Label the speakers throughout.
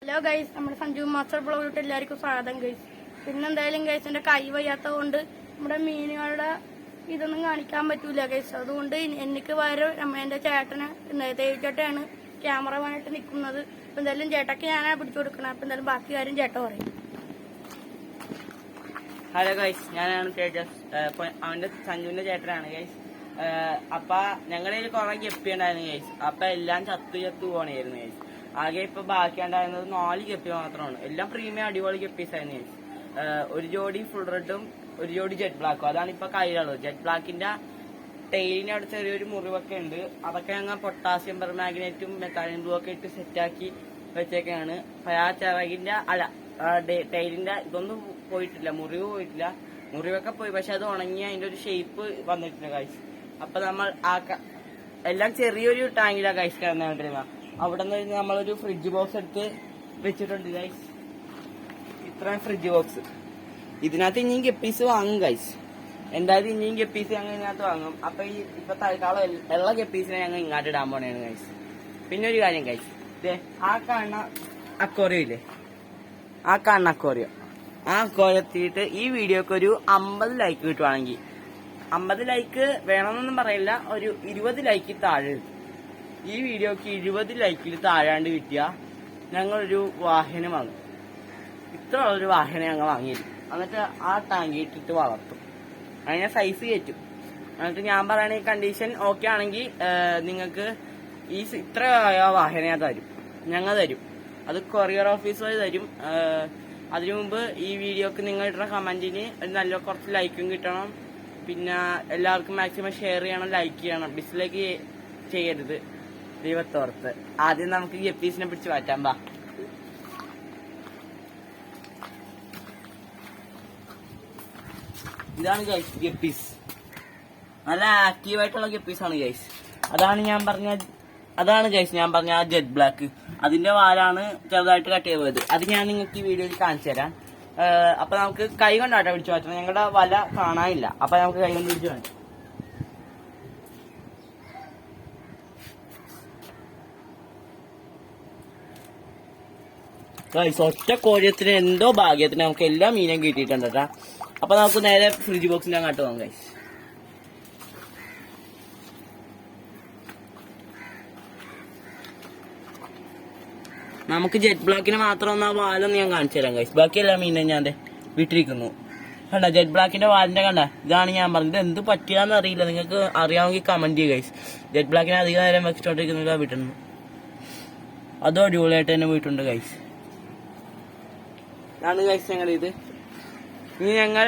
Speaker 1: Hello guys, നമ്മുടെ Sanju master ബ്ലോഗിലോട്ട് എല്ലാവർക്കും സ്വാഗതം ഗൈസ്. പിന്നെന്തായാലും ഗൈസ് എന്റെ കൈ വയ്യാത്തത് കൊണ്ട് നമ്മുടെ മീനുകളുടെ ഇതൊന്നും കാണിക്കാൻ പറ്റൂല ഗൈസ്. അതുകൊണ്ട് എനിക്ക് പകരം എന്റെ ചേട്ടന് തേച്ചേട്ടയാണ് ക്യാമറമാനായിട്ട് നിൽക്കുന്നത്. അപ്പൊ എന്തായാലും ചേട്ടക്ക് ഞാനാ പിടിച്ചു കൊടുക്കണം. അപ്പൊ എന്തായാലും ബാക്കി കാര്യം ചേട്ട പറയും.
Speaker 2: ഹലോ ഗൈസ്, ഞാനാണ് തേജസ്. അവന്റെ സഞ്ജുവിന്റെ ചേട്ടനാണ് ഗൈസ്. അപ്പ ഞങ്ങളുടെ കുറെ ഗപ്പി ഉണ്ടായിരുന്നു ഗൈസ്. അപ്പൊ എല്ലാം ചത്തു പോകണായിരുന്നു ഗൈസ്. ആകെ ഇപ്പൊ ബാക്കി ഉണ്ടായിരുന്നത് 4 ഗപ്പി മാത്രമാണ്. എല്ലാം പ്രീമിയം അടിപൊളി ഗപ്പീസ് ആയിരുന്നു ഗൈസ്. ഒരു ജോഡി ഫുൾ റെഡും ഒരു ജോഡി ജെറ്റ് ബ്ലാക്കും. അതാണ് ഇപ്പൊ കയ്യിലുള്ളത്. ജെറ്റ് ബ്ലാക്കിന്റെ ടെയിലിന് അവിടെ ചെറിയൊരു മുറിവൊക്കെ ഉണ്ട്. അതൊക്കെ ഞങ്ങൾ പൊട്ടാസ്യം പെർമാഗ്നേറ്റും മെത്താലിൻ ബ്ലൂ ഒക്കെ ഇട്ട് സെറ്റാക്കി വെച്ചേക്കാണ്. ആ ചിറകിന്റെ ടൈലിന്റെ ഇതൊന്നും പോയിട്ടില്ല, മുറിവ് പോയിട്ടില്ല. മുറിവൊക്കെ പോയി, പക്ഷെ അത് ഉണങ്ങി അതിന്റെ ഒരു ഷേപ്പ് വന്നിട്ടില്ല ഗൈസ്. അപ്പൊ നമ്മൾ എല്ലാം ചെറിയൊരു ടാങ്കിലാണ് ഗൈസ് കിടന്നുകൊണ്ടിരുന്ന. അവിടെ നിന്ന് നമ്മളൊരു ഫ്രിഡ്ജ് ബോക്സ് എടുത്ത് വെച്ചിട്ടുണ്ട് ഗൈസ്. ഇത്രയും ഫ്രിഡ്ജ് ബോക്സ്. ഇതിനകത്ത് ഇനിയും ഗപ്പീസ് വാങ്ങും ഗൈസ്. എന്തായാലും ഇനിയും ഗപ്പീസ് ഞങ്ങൾ ഇതിനകത്ത് വാങ്ങും. അപ്പൊ ഇപ്പൊ തൽക്കാലം എല്ലാ ഗപ്പീസിനെ ഞങ്ങൾ ഇങ്ങോട്ട് ഇടാൻ പോണേണ് ഗൈസ്. പിന്നെ ഒരു കാര്യം ഗൈസ്, ആ കാണുന്ന അക്വേറിയം ഇല്ലേ, ആ കാണുന്ന അക്വേറിയം, ആ അക്വേറിയം എത്തിയിട്ട് ഈ വീഡിയോക്ക് ഒരു 50 ലൈക്ക് കിട്ടുവാണെങ്കിൽ, 50 ലൈക്ക് വേണമെന്നൊന്നും പറയില്ല, ഒരു 20 ലൈക്ക് താഴെ. ഈ വീഡിയോക്ക് 20 ലൈക്കിൽ താഴാണ്ട് കിട്ടിയാ ഞങ്ങളൊരു വാഹനം വാങ്ങും. ഇത്ര ഉള്ളൊരു വാഹനം ഞങ്ങൾ വാങ്ങിയിരുന്നു. എന്നിട്ട് ആ ടാങ്കി ഇട്ടിട്ട് വളർത്തും. അതിനെ സൈസ് കയറ്റും. എന്നിട്ട് ഞാൻ പറയണ ഈ കണ്ടീഷൻ ഓക്കെ ആണെങ്കിൽ നിങ്ങൾക്ക് ഈ ഇത്ര വാഹനം തരും, ഞങ്ങൾ തരും. അത് കൊറിയർ ഓഫീസ് വഴി തരും. അതിനു മുമ്പ് ഈ വീഡിയോക്ക് നിങ്ങൾ ഇടുന്ന കമന്റിന് നല്ല കുറച്ച് ലൈക്കും കിട്ടണം. പിന്നെ എല്ലാവർക്കും മാക്സിമം ഷെയർ ചെയ്യണം, ലൈക്ക് ചെയ്യണം, ഡിസ്ലൈക്ക് ചെയ്യരുത് ദൈവത്തോർത്ത്. ആദ്യം നമുക്ക് ഗപ്പീസിനെ പിടിച്ച് മാറ്റാം. ബാ, ഇതാണ് ഗൈസ് ഗപ്പീസ്. നല്ല ആക്റ്റീവായിട്ടുള്ള ഗപ്പീസാണ് ഗൈസ്. അതാണ് ഗൈസ് ഞാൻ പറഞ്ഞ ആ ജെറ്റ് ബ്ലാക്ക്. അതിന്റെ വാലാണ് ചെറുതായിട്ട് കട്ട് ചെയ്ത് പോയത്. അത് ഞാൻ നിങ്ങൾക്ക് ഈ വീഡിയോയിൽ കാണിച്ചു തരാം. അപ്പൊ നമുക്ക് കൈ കൊണ്ടാട്ടോ പിടിച്ചു മാറ്റണം. ഞങ്ങളുടെ വല കാണാനില്ല. അപ്പൊ നമുക്ക് കൈ കൊണ്ട് പിടിച്ചു മാറ്റാം. ഗൈസ്, ഒറ്റ കോഴിയത്തിന് എന്തോ ഭാഗ്യത്തിന് നമുക്ക് എല്ലാ മീനും കിട്ടിയിട്ടുണ്ട് കേട്ടാ. അപ്പൊ നമുക്ക് നേരെ ഫ്രിഡ്ജ് ബോക്സിന്റെ അങ്ങോട്ട് പോകാം ഗൈസ്. നമുക്ക് ജെറ്റ് ബ്ലാക്കിന് മാത്രം ഒന്ന് ആ വാലൊന്ന് ഞാൻ കാണിച്ചു തരാം ഗൈസ്. ബാക്കി എല്ലാ മീനും ഞാൻ വിട്ടിരിക്കുന്നു. കണ്ട ജെറ്റ് ബ്ലാക്കിന്റെ വാലിന്റെ കണ്ട, ഇതാണ് ഞാൻ പറഞ്ഞത്. എന്ത് പറ്റിയാന്ന് അറിയില്ല. നിങ്ങൾക്ക് അറിയാമെങ്കിൽ കമന്റ് ചെയ്യുക ഗൈസ്. ജെറ്റ് ബ്ലാക്കിന് അധികം നേരം വെച്ചിട്ടോണ്ടിരിക്കുന്നില്ല, വിട്ടുന്നു. അതും അടിപൊളിയായിട്ട് തന്നെ പോയിട്ടുണ്ട് ഗൈസ്. ഇതാണ് ഗൈസ് ഞങ്ങളുടെ ഇത്. ഇനി ഞങ്ങൾ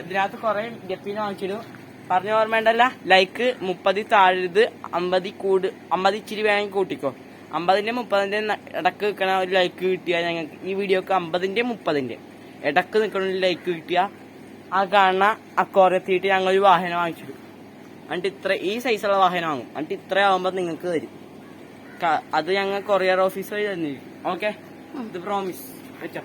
Speaker 2: ഇതിനകത്ത് കുറെ ഗപ്പീനെ വാങ്ങിച്ചിടും. പറഞ്ഞ ഓർമ്മയുണ്ടല്ല, ലൈക്ക് 30 താഴരുത്, 50 ഇച്ചിരി വേണമെങ്കിൽ കൂട്ടിക്കോ. 50ന്റെ 30ന്റെ ഇടക്ക് നിൽക്കണ ഒരു ലൈക്ക് കിട്ടിയാൽ ഞങ്ങൾക്ക് ഈ വീഡിയോക്ക് 50ന്റെ 30ന്റെ ഇടക്ക് നിൽക്കണ ഒരു ലൈക്ക് കിട്ടിയാൽ ആ കാണുന്ന അക്വേറിയത്തിയിട്ട് ഞങ്ങൾ ഒരു വാഹനം വാങ്ങിച്ചിടും. എന്നിട്ട് ഈ സൈസുള്ള വാഹനം വാങ്ങും. എന്നിട്ട് ഇത്ര ആവുമ്പോൾ നിങ്ങൾക്ക് തരും. അത് ഞങ്ങൾ കൊറിയർ ഓഫീസ് വഴി തന്നിരിക്കും. ഓക്കെ, ഇത് പ്രോമിസ് വെച്ചോ.